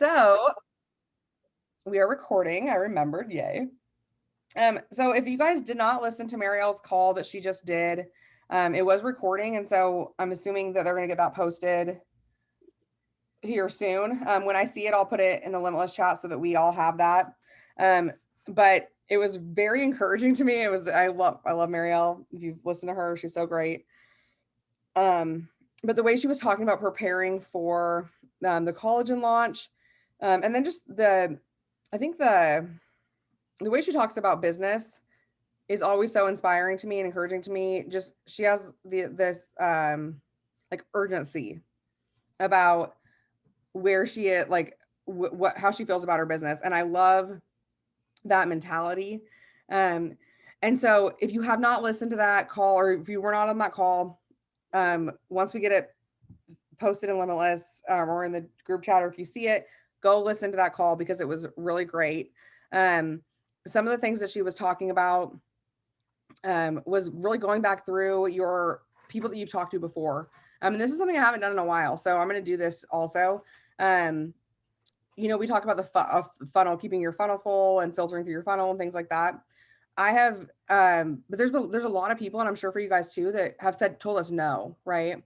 So we are recording. I remembered, yay. So if you guys did not listen to Marielle's call that she just did, it was recording, and so I'm assuming that they're going to get that posted here soon. When I see it, I'll put it in the Limitless chat so that we all have that. But it was very encouraging to me. I love Marielle. If you've listened to her, she's so great. But the way she was talking about preparing for the collagen launch, and then just I think the way she talks about business is always so inspiring to me and encouraging to me. Just she has this like urgency about where she is, like what how she feels about her business, and I love that mentality. Um, and so if you have not listened to that call, or if you were not on that call, once we get it posted in Limitless or in the group chat, or if you see it, go listen to that call because it was really great. Some of the things that she was talking about was really going back through your people that you've talked to before. And this is something I haven't done in a while, so I'm going to do this also. We talk about the funnel, keeping your funnel full and filtering through your funnel and things like that. I have, but there's a lot of people, and I'm sure for you guys too, that have told us no, right?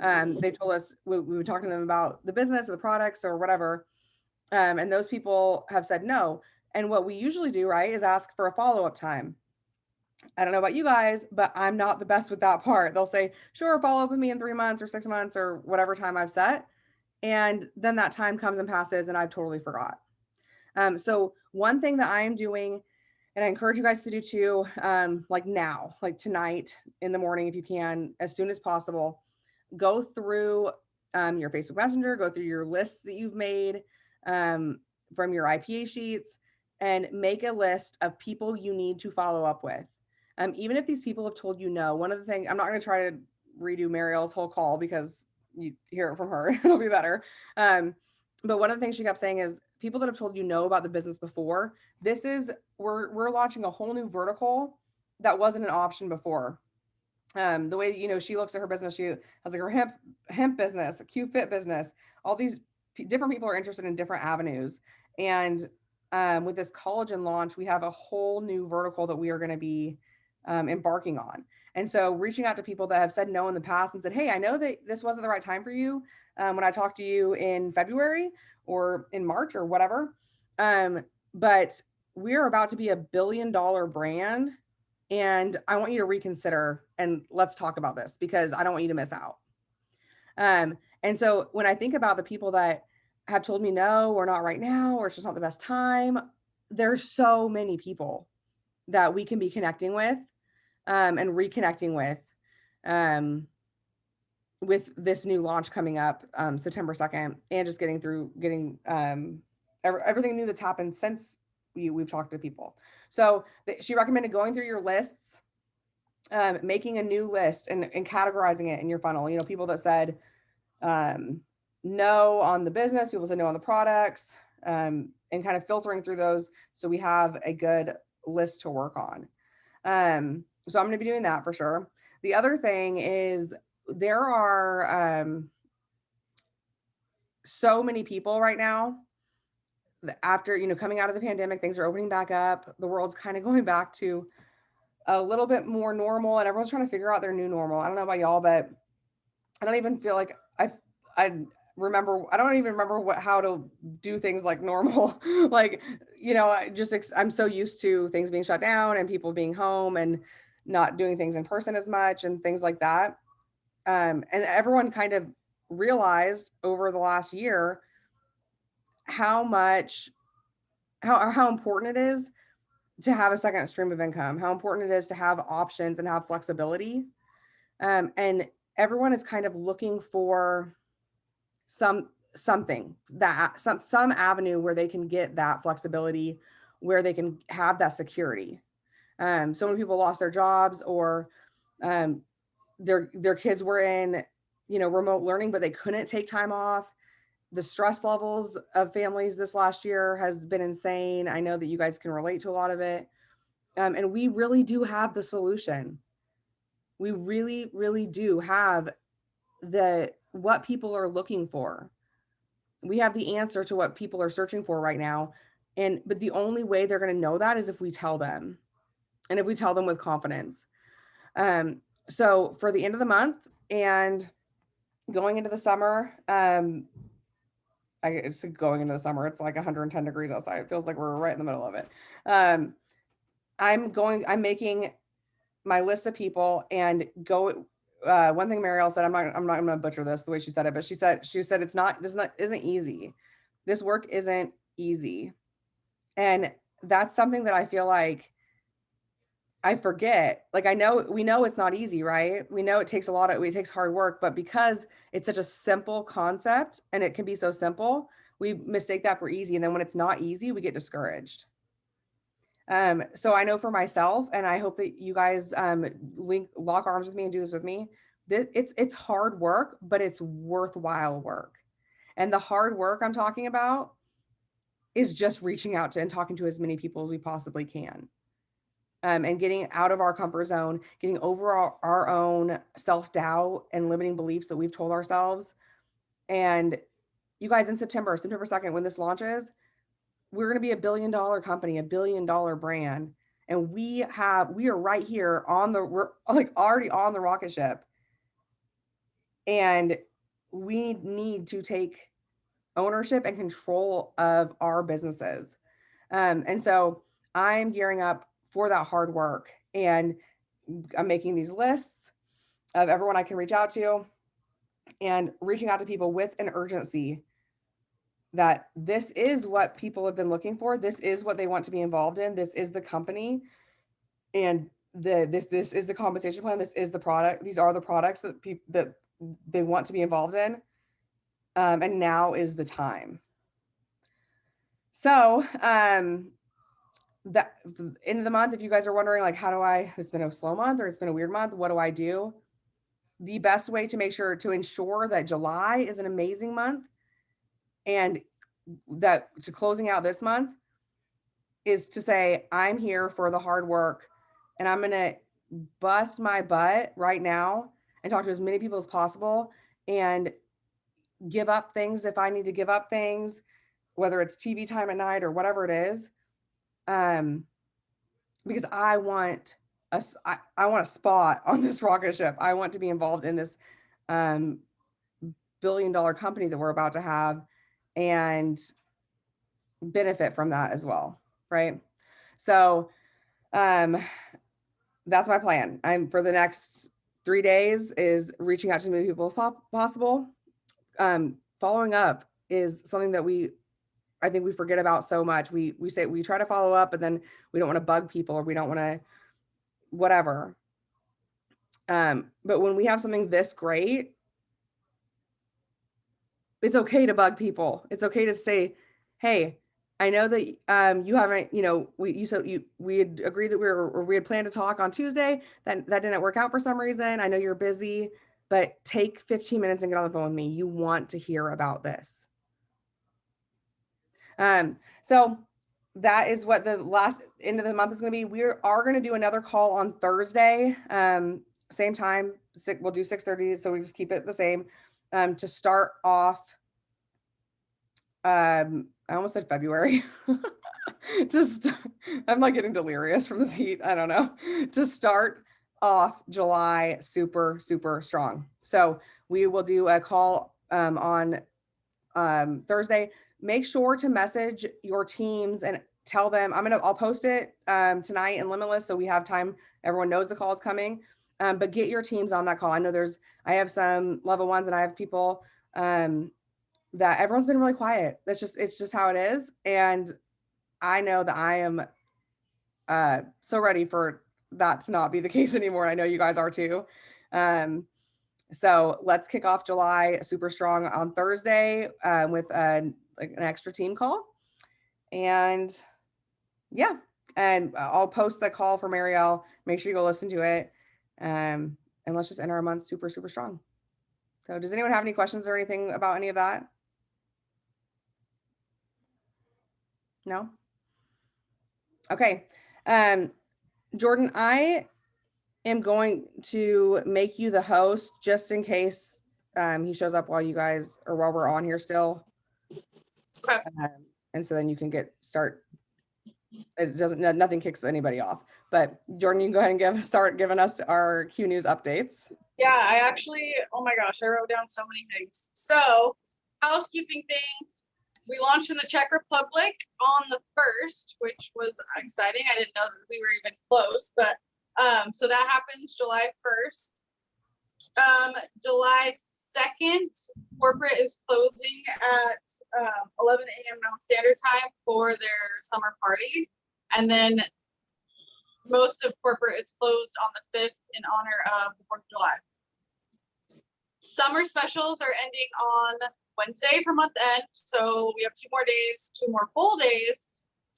They've told us we were talking to them about the business or the products or whatever, and those people have said no. And what we usually do, right, is ask for a follow-up time. I don't know about you guys, but I'm not the best with that part. They'll say, sure, follow up with me in 3 months or 6 months or whatever time I've set. And then that time comes and passes and I've totally forgot. So one thing that I am doing, and I encourage you guys to do too, like now, like tonight in the morning, if you can, as soon as possible, go through your Facebook Messenger, go through your lists that you've made from your IPA sheets, and make a list of people you need to follow up with. Even if these people have told you no, one of the things, I'm not going to try to redo Marielle's whole call because you hear it from her, it'll be better. But one of the things she kept saying is people that have told you no about the business before, we're launching a whole new vertical that wasn't an option before. The way, she looks at her business, she has like her hemp business, a Q-Fit business, all these different people are interested in different avenues. And with this collagen launch, we have a whole new vertical that we are going to be embarking on. And so reaching out to people that have said no in the past and said, hey, I know that this wasn't the right time for you when I talked to you in February or in March or whatever. But we're about to be $1 billion brand. And I want you to reconsider and let's talk about this because I don't want you to miss out. And so when I think about the people that have told me no, or not right now, or it's just not the best time, there's so many people that we can be connecting with and reconnecting with this new launch coming up September 2nd, and just getting everything new that's happened since we've talked to people. So she recommended going through your lists, making a new list and categorizing it in your funnel. People that said no on the business, people said no on the products, and kind of filtering through those so we have a good list to work on. So I'm going to be doing that for sure. The other thing is there are so many people right now after, coming out of the pandemic, things are opening back up. The world's kind of going back to a little bit more normal and everyone's trying to figure out their new normal. I don't know about y'all, but I don't even feel like I don't even remember how to do things like normal. Like, I'm so used to things being shut down and people being home and not doing things in person as much and things like that. And everyone kind of realized over the last year how important it is to have a second stream of income, how important it is to have options and have flexibility. And everyone is kind of looking for something that some avenue where they can get that flexibility, where they can have that security. So many people lost their jobs or their kids were in, remote learning, but they couldn't take time off. The stress levels of families this last year has been insane. I know that you guys can relate to a lot of it. And we really do have the solution. We really, really do have what people are looking for. We have the answer to what people are searching for right now. But the only way they're going to know that is if we tell them, and if we tell them with confidence. So for the end of the month and going into the summer, it's going into the summer, it's like 110 degrees outside. It feels like we're right in the middle of it. I'm making my list of people and go. One thing Marielle said, I'm not going to butcher this the way she said it, but she said isn't easy. This work isn't easy. And that's something that I feel like I forget. Like we know it's not easy, right? We know it takes hard work, but because it's such a simple concept and it can be so simple, we mistake that for easy. And then when it's not easy, we get discouraged. So I know for myself, and I hope that you guys lock arms with me and do this with me. It's hard work, but it's worthwhile work. And the hard work I'm talking about is just reaching out to and talking to as many people as we possibly can. And getting out of our comfort zone, getting over our own self-doubt and limiting beliefs that we've told ourselves. And you guys, in September 2nd, when this launches, we're going to be $1 billion company, $1 billion brand. And we are right here we're like already on the rocket ship. And we need to take ownership and control of our businesses. And so I'm gearing up for that hard work, and I'm making these lists of everyone I can reach out to and reaching out to people with an urgency that this is what people have been looking for. This is what they want to be involved in. This is the company, and this is the compensation plan. This is the product. These are the products that they want to be involved in. And now is the time. So, that end of the month, if you guys are wondering, like, it's been a slow month or it's been a weird month, what do I do? The best way to ensure that July is an amazing month and that to closing out this month is to say, I'm here for the hard work and I'm going to bust my butt right now and talk to as many people as possible and give up things if I need to give up things, whether it's TV time at night or whatever it is. Because I want a spot on this rocket ship. I want to be involved in this $1 billion company that we're about to have and benefit from that as well, right? So that's my plan. I'm for the next 3 days is reaching out to as many people as possible. Following up is something that I think we forget about so much. We say we try to follow up, but then we don't want to bug people or we don't want to whatever. But when we have something this great, it's okay to bug people. It's okay to say, hey, I know that you haven't, we had agreed that we had planned to talk on Tuesday. That didn't work out for some reason. I know you're busy, but take 15 minutes and get on the phone with me. You want to hear about this. So that is what the last end of the month is going to be. We are going to do another call on Thursday. Same time, we'll do 6:30. So we just keep it the same, to start off. I almost said February. I'm like getting delirious from this heat. I don't know. To start off July super, super strong. So we will do a call on Thursday. Make sure to message your teams and tell them. I'll post it tonight in Limitless so we have time. Everyone knows the call is coming. But get your teams on that call. I know I have some level ones and I have people that everyone's been really quiet. It's just how it is. And I know that I am so ready for that to not be the case anymore. I know you guys are too. So let's kick off July super strong on Thursday with an extra team call. And yeah, and I'll post the call for Marielle. Make sure you go listen to it. And let's just enter our month super, super strong. So does anyone have any questions or anything about any of that? No? Okay. Jordan, I am going to make you the host just in case he shows up while we're on here still. Okay. And so then you can start. It doesn't, nothing kicks anybody off. But Jordan, you can go ahead and start giving us our Q News updates. Yeah, I actually, oh my gosh, I wrote down so many things. So, housekeeping things. We launched in the Czech Republic on the 1st, which was exciting. I didn't know that we were even close, but so that happens July 1st. July 2nd, corporate is closing at 11 a.m. Mountain Standard Time for their summer party. And then most of corporate is closed on the 5th in honor of the 4th of July. Summer specials are ending on Wednesday for month end. So we have 2 more days, 2 more full days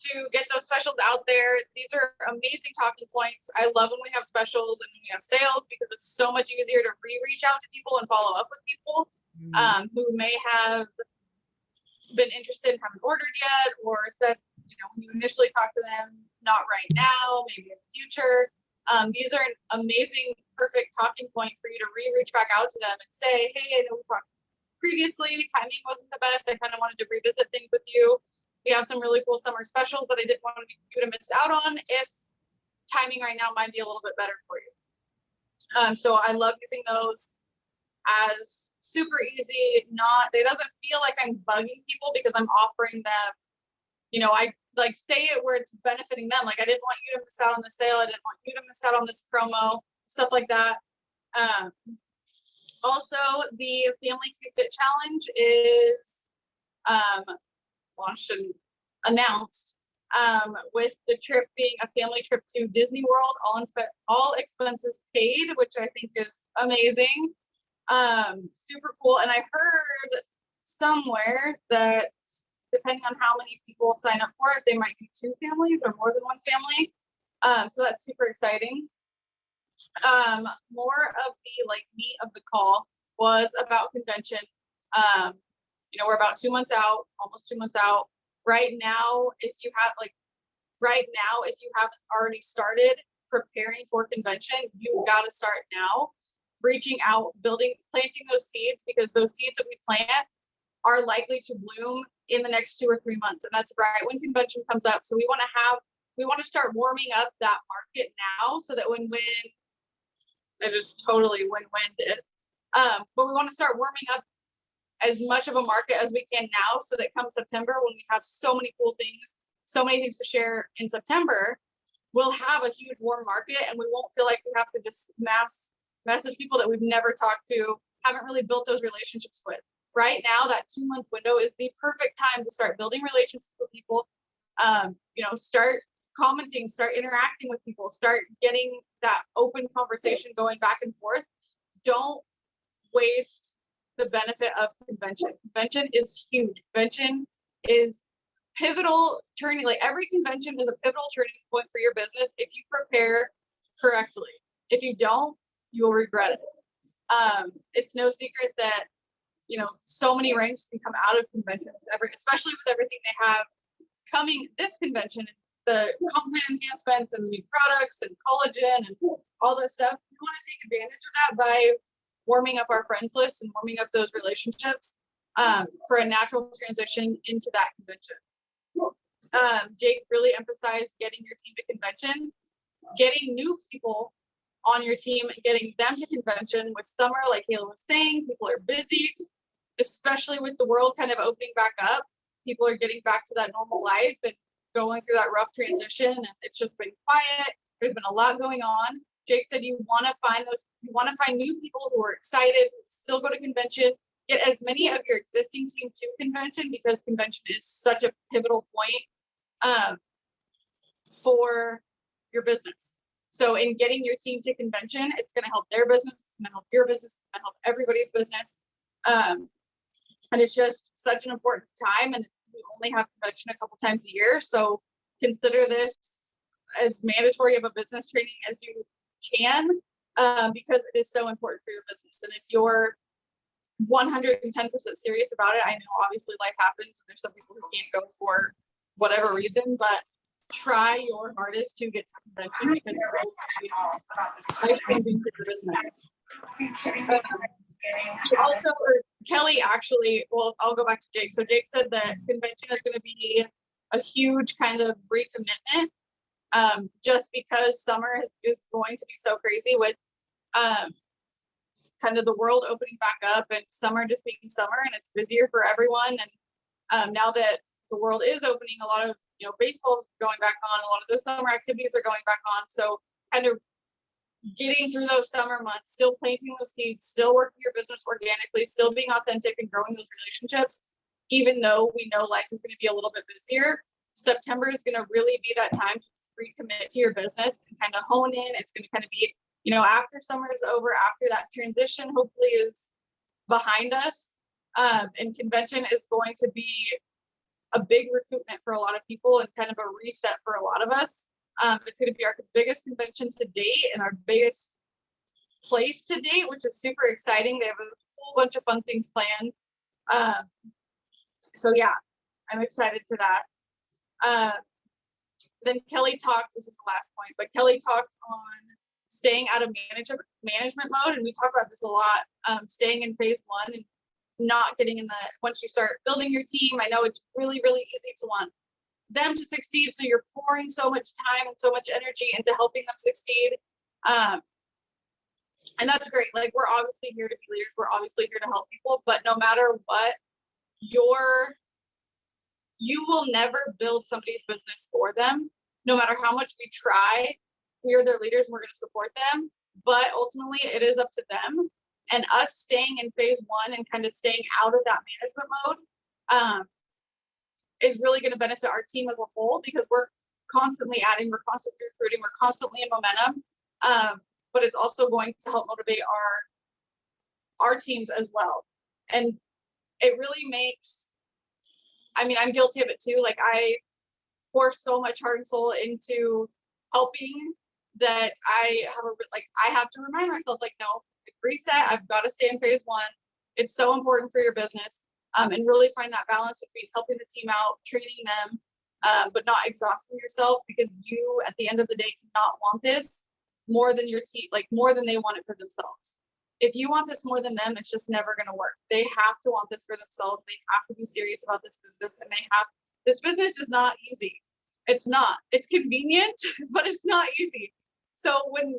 to get those specials out there. These are amazing talking points. I love when we have specials and when we have sales because it's so much easier to reach out to people and follow up with people who may have been interested and haven't ordered yet, or said, when you initially talk to them, not right now, maybe in the future. These are an amazing, perfect talking point for you to reach back out to them and say, hey, I know we talked previously, timing wasn't the best. I kind of wanted to revisit things with you. We have some really cool summer specials that I didn't want you to miss out on if timing right now might be a little bit better for you. So I love using those as super easy. It doesn't feel like I'm bugging people because I'm offering them, I like say it where it's benefiting them. Like I didn't want you to miss out on the sale. I didn't want you to miss out on this promo, stuff like that. Also, the Family Q Fit Challenge is launched and announced with the trip being a family trip to Disney World, all expenses paid, which I think is amazing. Super cool. And I heard somewhere that depending on how many people sign up for it, they might be 2 families or more than 1 family. So that's super exciting. More of the meat of the call was about convention. We're about 2 months out, almost 2 months out. Right now, if you haven't already started preparing for convention, you've got to start now. Reaching out, planting those seeds, because those seeds that we plant are likely to bloom in the next 2 or 3 months. And that's right when convention comes up. So we want to start warming up that market now so that when I just totally win-winded. But we want to start warming up as much of a market as we can now so that come September, when we have so many cool things, so many things to share in September, we'll have a huge warm market and we won't feel like we have to just mass message people that we've never talked to, haven't really built those relationships with. Right now, that 2-month window is the perfect time to start building relationships with people, start commenting, start interacting with people, start getting that open conversation going back and forth. Don't waste the benefit of convention. Convention is huge. Convention is pivotal turning, every convention is a pivotal turning point for your business if you prepare correctly. If you don't, you will regret it. It's no secret that so many ranks can come out of convention, especially with everything they have coming this convention, the content enhancements and the new products and collagen and all that stuff. We want to take advantage of that by warming up our friends list and warming up those relationships for a natural transition into that convention. Jake really emphasized getting your team to convention, getting new people on your team, getting them to convention. With summer, like Kayla was saying, people are busy, especially with the world kind of opening back up. People are getting back to that normal life and going through that rough transition, and it's just been quiet. There's been a lot going on. Jake said you want to find new people who are excited, still go to convention, get as many of your existing team to convention, because convention is such a pivotal point for your business. So in getting your team to convention, it's going to help their business, it's going to help your business, it's going to help everybody's business. And it's just such an important time, and we only have convention a couple times a year. So consider this as mandatory of a business training as you can, because it is so important for your business. And if you're 110% serious about it, I know obviously life happens and there's some people who can't go for whatever reason, but try your hardest to get to convention, because it will be life-changing for your business. Also, Kelly actually, well, I'll go back to Jake. So Jake said that convention is going to be a huge kind of recommitment, just because summer is going to be so crazy with kind of the world opening back up and summer just being summer, and it's busier for everyone. And now that the world is opening, a lot of, baseball is going back on, a lot of those summer activities are going back on. So kind of getting through those summer months, still planting those seeds, still working your business organically, still being authentic and growing those relationships, even though we know life is going to be a little bit busier. September is going to really be that time to recommit to your business and kind of hone in. It's going to kind of be, after summer is over, after that transition hopefully is behind us, and convention is going to be a big recoupment for a lot of people and kind of a reset for a lot of us. It's going to be our biggest convention to date and our biggest place to date, which is super exciting. They have a whole bunch of fun things planned. So yeah, I'm excited for that. Then Kelly talked, this is the last point, but Kelly talked on staying out of management mode. And we talk about this a lot, staying in phase one and not getting in once you start building your team. I know it's really, really easy to want them to succeed. So you're pouring so much time and so much energy into helping them succeed. And that's great. Like, we're obviously here to be leaders. We're obviously here to help people, but no matter what, you will never build somebody's business for them. No matter how much we try, we are their leaders and we're going to support them. But ultimately, it is up to them. And us staying in phase one and kind of staying out of that management mode is really going to benefit our team as a whole, because we're constantly adding, we're constantly recruiting, we're constantly in momentum. But it's also going to help motivate our teams as well. And it really makes, I'm guilty of it too. Like, I pour so much heart and soul into helping that I have to remind myself, like, no, reset. I've got to stay in phase one. It's so important for your business, and really find that balance between helping the team out, training them, but not exhausting yourself, because you, at the end of the day, cannot want this more than your team, like more than they want it for themselves. If you want this more than them, it's just never going to work. They have to want this for themselves. They have to be serious about this business, and this business is not easy. It's not. It's convenient, but it's not easy. So when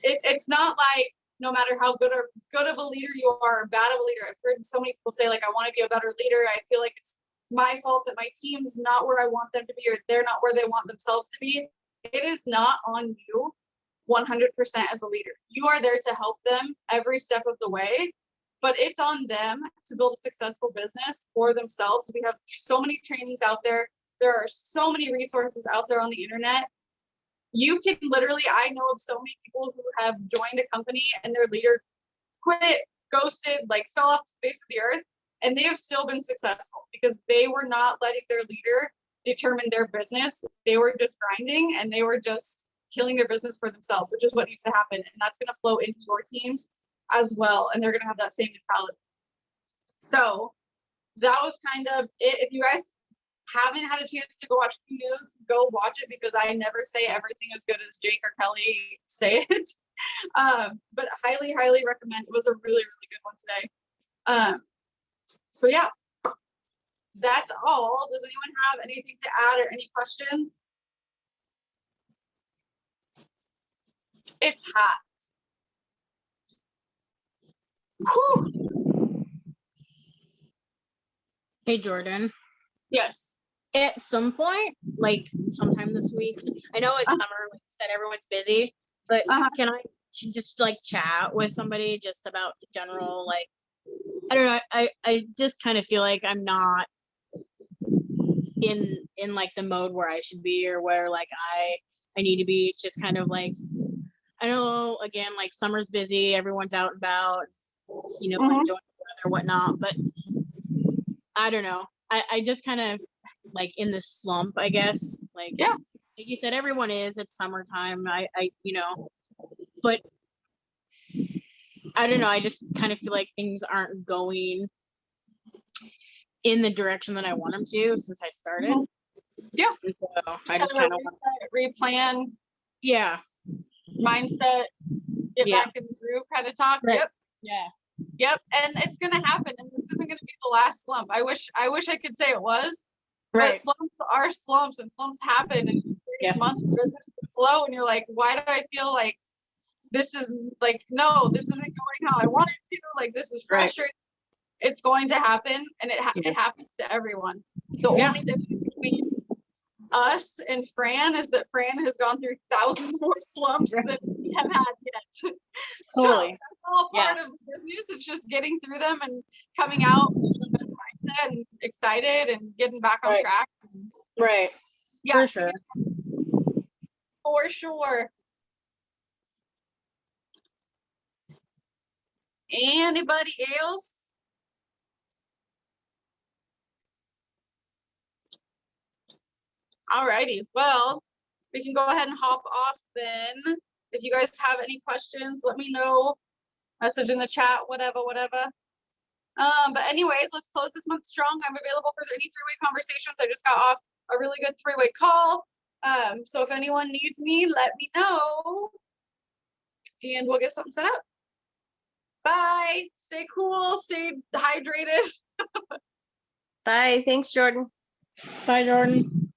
it's not like, no matter how good of a leader you are or bad of a leader, I've heard so many people say, like, I want to be a better leader. I feel like it's my fault that my team's not where I want them to be, or they're not where they want themselves to be. It is not on you 100% as a leader. You are there to help them every step of the way, but it's on them to build a successful business for themselves. We have so many trainings out there. There are so many resources out there on the internet. You can literally, I know of so many people who have joined a company and their leader quit, ghosted, like fell off the face of the earth, and they have still been successful because they were not letting their leader determine their business. They were just grinding and they were just killing their business for themselves, which is what needs to happen. And that's going to flow into your teams as well. And they're going to have that same mentality. So that was kind of it. If you guys haven't had a chance to go watch the news, go watch it, because I never say everything as good as Jake or Kelly say it. But highly, highly recommend. It was a really, really good one today. So yeah, that's all. Does anyone have anything to add or any questions? It's hot. Whew. Hey, Jordan. Yes. At some point, like sometime this week, I know it's summer, like you said, everyone's busy, but can I just like chat with somebody just about general, like, I don't know, I just kind of feel like I'm not in like the mode where I should be, or where like I need to be. It's just kind of like, I know, again, like summer's busy, everyone's out and about, enjoying the weather or whatnot, but I don't know. I just kind of like in this slump, I guess. Like, yeah, like you said, everyone is. It's summertime. But I don't know. I just kind of feel like things aren't going in the direction that I want them to since I started. Yeah. And so I just kind of replan. Yeah. Mindset. Get back in the groove kind of talk. Right. Yep. Yeah. Yep, and it's gonna happen, and this isn't gonna be the last slump. I wish I could say it was, but Right. slumps are slumps, and slumps happen. And Yeah. months of business is slow, and you're like, why do I feel like this is like, no, this isn't going how I want it to. Like, this is Right. frustrating. It's going to happen, and Yeah. it happens to everyone. The Yeah. only difference between us and Fran is that Fran has gone through thousands more slumps than we have had yet. So Totally. that's all part of business. It's just getting through them and coming out with a better mindset and excited and getting back on Right. track. Right. Yeah, For sure. for sure. Anybody else? Alrighty, well, we can go ahead and hop off then. If you guys have any questions, let me know. Message in the chat, whatever. But anyways, let's close this month strong. I'm available for any three-way conversations. I just got off a really good three-way call. So if anyone needs me, let me know, and we'll get something set up. Bye. Stay cool. Stay hydrated. Bye. Thanks, Jordan. Bye, Jordan.